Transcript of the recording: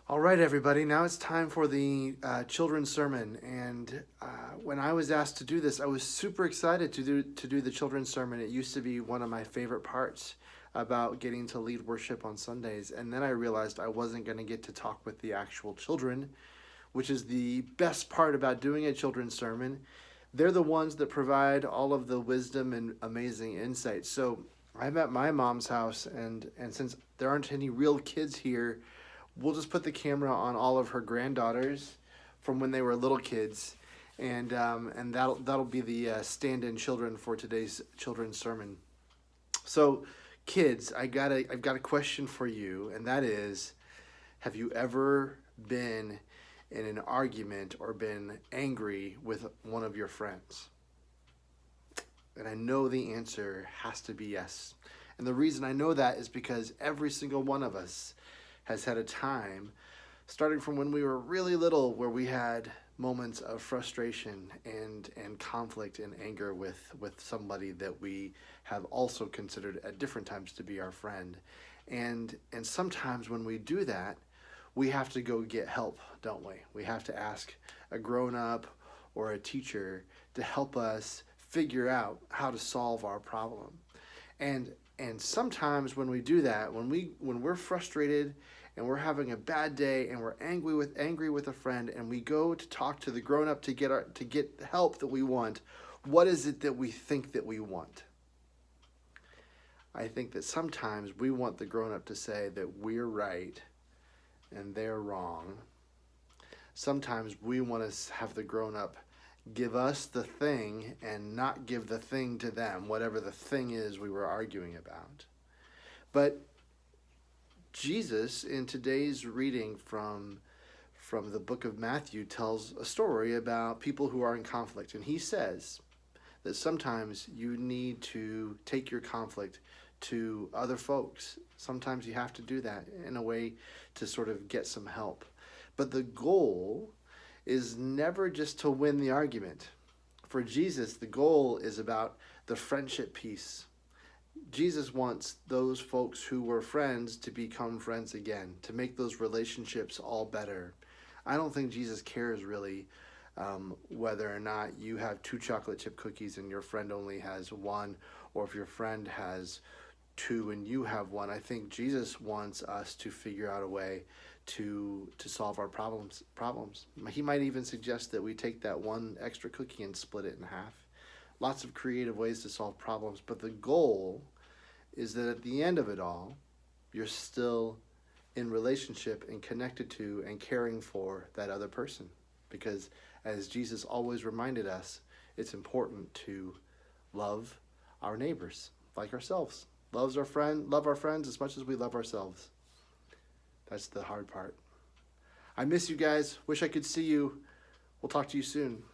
All right, everybody. Now it's time for the children's sermon. And when I was asked to do this, I was super excited to do the children's sermon. It used to be one of my favorite parts about getting to lead worship on Sundays. And then I realized I wasn't going to get to talk with the actual children, which is the best part about doing a children's sermon. They're the ones that provide all of the wisdom and amazing insights. So I'm at my mom's house, and since there aren't any real kids here, we'll just put the camera on all of her granddaughters from when they were little kids, and that'll be the stand-in children for today's children's sermon. So, kids, I've got a question for you, and that is, have you ever been in an argument or been angry with one of your friends? And I know the answer has to be yes. And the reason I know that is because every single one of us has had a time, starting from when we were really little, where we had moments of frustration and conflict and anger with somebody that we have also considered at different times to be our friend. And sometimes when we do that, we have to go get help, don't we? We have to ask a grown-up or a teacher to help us figure out how to solve our problem. And sometimes when we do that, when we're frustrated and we're having a bad day and we're angry with a friend, and we go to talk to the grown up to get the help that we want, what is it that we think that we want? I think that sometimes we want the grown up to say that we're right and they're wrong. Sometimes we want to have the grown up give us the thing and not give the thing to them, whatever the thing is we were arguing about. But Jesus, in today's reading from the book of Matthew, tells a story about people who are in conflict. And he says that sometimes you need to take your conflict to other folks. Sometimes you have to do that in a way to sort of get some help. But the goal is never just to win the argument. For Jesus, the goal is about the friendship piece. Jesus wants those folks who were friends to become friends again, to make those relationships all better. I don't think Jesus cares really whether or not you have 2 chocolate chip cookies and your friend only has 1, or if your friend has 2 and you have 1. I think Jesus wants us to figure out a way to solve our problems. He might even suggest that we take that 1 extra cookie and split it in half. Lots of creative ways to solve problems, but the goal is that at the end of it all, you're still in relationship and connected to and caring for that other person. Because as Jesus always reminded us, it's important to love our neighbors like ourselves. Love our friends as much as we love ourselves. That's the hard part. I miss you guys. Wish I could see you. We'll talk to you soon.